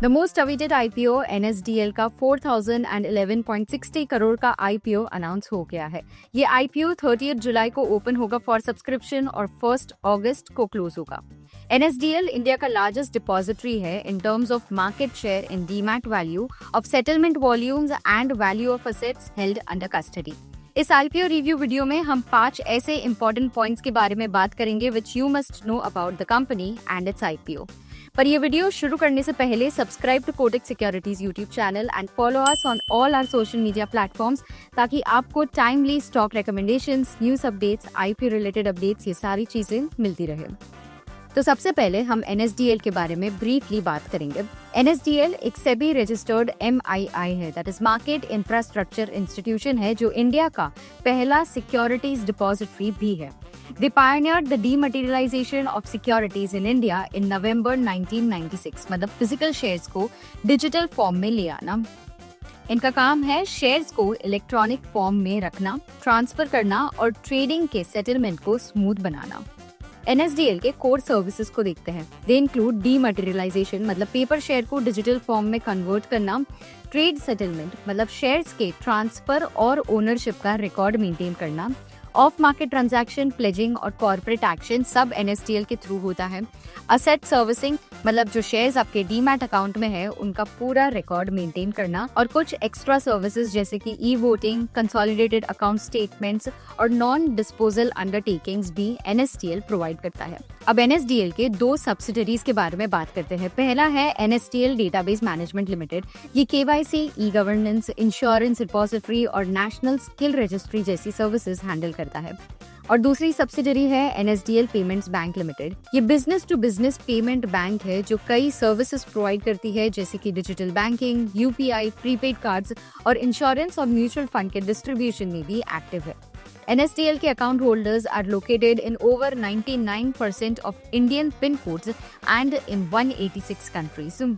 The most awaited IPO NSDL का 4011.60 करोड़ का IPO announce हो गया है। ये आईपीओ 30 जुलाई को ओपन होगा फॉर सब्सक्रिप्शन और 1 अगस्त को क्लोज होगा। एनएसडीएल इंडिया का लार्जेस्ट डिपॉजिटरी है in terms of market share in demat value of settlement volumes and value of assets held under custody. इस आईपीओ रिव्यू वीडियो में हम 5 ऐसे इंपॉर्टेंट पॉइंट्स के बारे में बात करेंगे which you must know about the company and its IPO. पर ये वीडियो शुरू करने से पहले subscribe to Kotak securities YouTube channel and follow us on all our social media platforms ताकि आपको timely stock recommendations, news updates, IPO related updates, ये सारी चीजें मिलती रहे। तो सबसे पहले हम एनएसडीएल के बारे में ब्रीफली बात करेंगे। एनएसडीएल एक सेबी रजिस्टर्ड एमआईआई है, that is market infrastructure institution है, जो इंडिया का पहला सिक्योरिटीज डिपॉजिटरी भी है। They pioneered the dematerialization of securities in India in November 1996, मतलब फिजिकल शेयर्स को डिजिटल फॉर्म में ले आना। इनका काम है शेयर्स को इलेक्ट्रॉनिक फॉर्म में रखना, ट्रांसफर करना और ट्रेडिंग के सेटलमेंट को स्मूथ बनाना। एनएसडीएल के कोर सर्विसेज को देखते हैं। दे इंक्लूड डीमटेरियलाइजेशन, मतलब पेपर शेयर को डिजिटल फॉर्म में कन्वर्ट करना, ट्रेड सेटलमेंट, मतलब शेयर्स के ट्रांसफर और ओनरशिप का रिकॉर्ड मेंटेन करना, ऑफ मार्केट ट्रांजैक्शन, प्लेजिंग और कॉर्पोरेट एक्शन सब एनएसडीएल के थ्रू होता है। असेट सर्विसिंग, मतलब जो शेयर्स आपके डीमैट अकाउंट में है उनका पूरा रिकॉर्ड मेंटेन करना, और कुछ एक्स्ट्रा सर्विसेज जैसे कि e voting, consolidated account statements और नॉन डिस्पोजल अंडरटेकिंग्स भी एनएसडीएल प्रोवाइड करता है। अब एनएसडीएल के 2 सब्सिडरीज के बारे में बात करते हैं। पहला है एनएसडीएल डेटाबेस मैनेजमेंट लिमिटेड। ये KYC, e governance, insurance repository और नेशनल स्किल रजिस्ट्री जैसी सर्विसेज हैंडल करता है। और दूसरी सब्सिडरी है एनएसडीएल पेमेंट्स बैंक लिमिटेड। ये business to business payment bank है जो कई सर्विसेज प्रोवाइड करती है जैसे कि digital banking, UPI, prepaid cards और इंश्योरेंस और म्यूचुअल फंड के डिस्ट्रीब्यूशन में भी एक्टिव है। NSDL के account holders are located in over 99% of Indian pin codes and in 186 countries.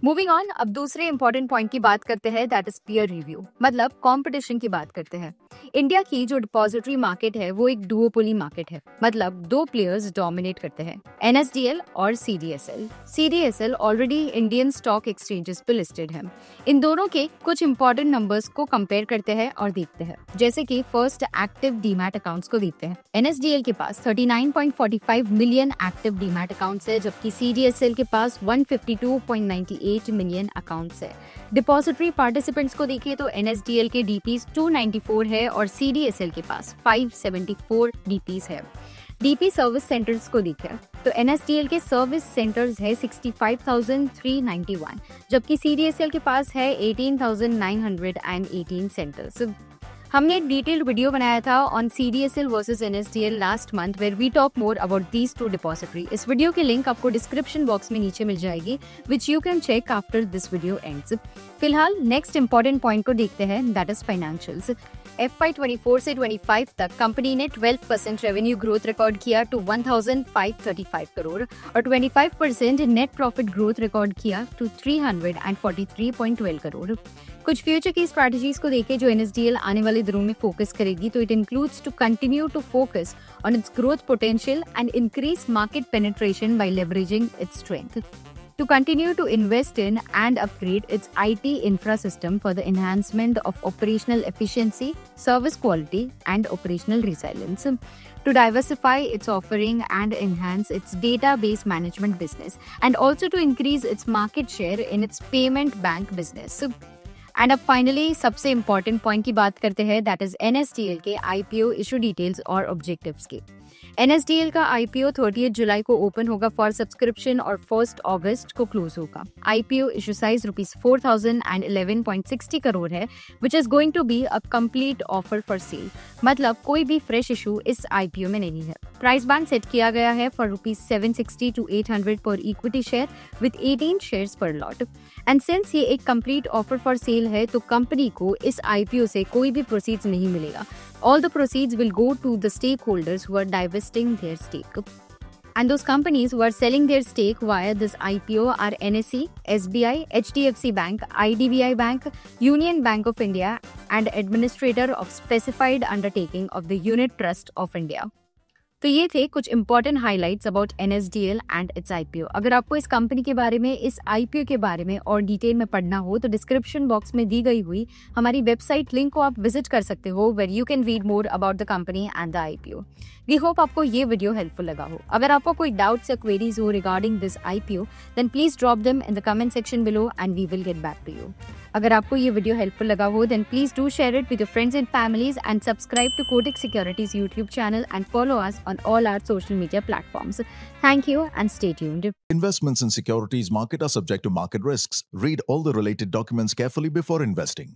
Moving on, अब दूसरे इंपॉर्टेंट पॉइंट की बात करते हैं, दैट इज पीयर रिव्यू, मतलब कंपटीशन की बात करते हैं। इंडिया की जो डिपॉजिटरी मार्केट है वो एक डुओपोली मार्केट है, मतलब 2 प्लेयर्स डोमिनेट करते हैं, एनएसडीएल और CDSL. CDSL already Indian stock exchanges पे लिस्टेड है। इन दोनों के कुछ इंपॉर्टेंट नंबर्स को कंपेयर करते हैं और देखते हैं, जैसे कि फर्स्ट एक्टिव डीमैट अकाउंट्स को देखते हैं। एनएसडीएल के पास 39.45 मिलियन एक्टिव डीमैट अकाउंट्स है, जबकि सीडीएसएल के पास 152.98 मिलियन अकाउंट्स है। डिपॉजिटरी पार्टिसिपेंट्स को देखिए तो एनएसडीएल के डीपीज 294 है और सीडीएसएल के पास 574 डीपीज है। डीपी सर्विस सेंटर्स को देखें तो एनएसडीएल के सर्विस सेंटर्स है 65,391, जबकि सीडीएसएल के पास है 18,918 सेंटर्स। हमने एक डिटेल्ड वीडियो बनाया था on CDSL versus NSDL last month where we talk more about these 2 depository. इस वीडियो की लिंक आपको डिस्क्रिप्शन बॉक्स में नीचे मिल जाएगी, which you can check after this video ends. फिलहाल नेक्स्ट इंपॉर्टेंट पॉइंट को देखते हैं, दैट इज फाइनेंशियल्स। FY24 से 25 तक कंपनी ने 12% रेवेन्यू ग्रोथ रिकॉर्ड किया टू 1,535 करोड़ और 25% नेट प्रॉफिट ग्रोथ रिकॉर्ड किया टू 343.12 करोड़। कुछ फ्यूचर की स्ट्रैटेजीज को देखें जो एनएसडीएल आने वाले दिनों में फोकस करेगी, तो it includes to continue to focus on its growth potential and increase market penetration by leveraging its strength, to continue to invest in and upgrade its IT infrasystem for the enhancement of operational efficiency, service quality, and operational resilience, to diversify its offering and enhance its database management business, and also to increase its market share in its payment bank business. And अब finally सबसे important point की बात करते हैं, that is NSDL के IPO issue details और objectives के। NSDL का आईपीओ 30 जुलाई को ओपन होगा फॉर सब्सक्रिप्शन और 1 अगस्त को क्लोज होगा। आईपीओ इशू साइज ₹4011.60 करोड़ है, which is going to be a complete offer for sale, मतलब कोई भी फ्रेश इशू इस आईपीओ में नहीं है। प्राइस बैंड सेट किया गया है फॉर ₹760 to 800 पर इक्विटी शेयर विद 18 शेयर्स पर लॉट। एंड सिंस ये एक कंप्लीट ऑफर फॉर सेल है तो कंपनी को इस आईपीओ से कोई भी प्रोसीड्स नहीं मिलेगा। All the proceeds will go to the stakeholders who are divesting their stake. And those companies who are selling their stake via this IPO are NSE, SBI, HDFC Bank, IDBI Bank, Union Bank of India, and administrator of specified undertaking of the Unit Trust of India. तो ये थे कुछ important highlights about NSDL and it's IPO। अगर आपको इस company के बारे में, इस IPO के बारे में और डिटेल में पढ़ना हो तो डिस्क्रिप्शन बॉक्स में दी गई हुई हमारी वेबसाइट लिंक को आप विजिट कर सकते हो, where you can read more about the company and the IPO। We hope आपको ये वीडियो हेल्पफुल लगा हो। अगर आपको कोई डाउट्स या क्वेरीज हो regarding this IPO, then please drop them in the comment section below and we will get back to you. अगर आपको ये वीडियो हेल्पफुल लगा हो, then please do share it with your friends and families and subscribe to Kotak Securities YouTube channel and follow us on all our social media platforms. Thank you and stay tuned. Investments in securities market are subject to market risks. Read all the related documents carefully before investing.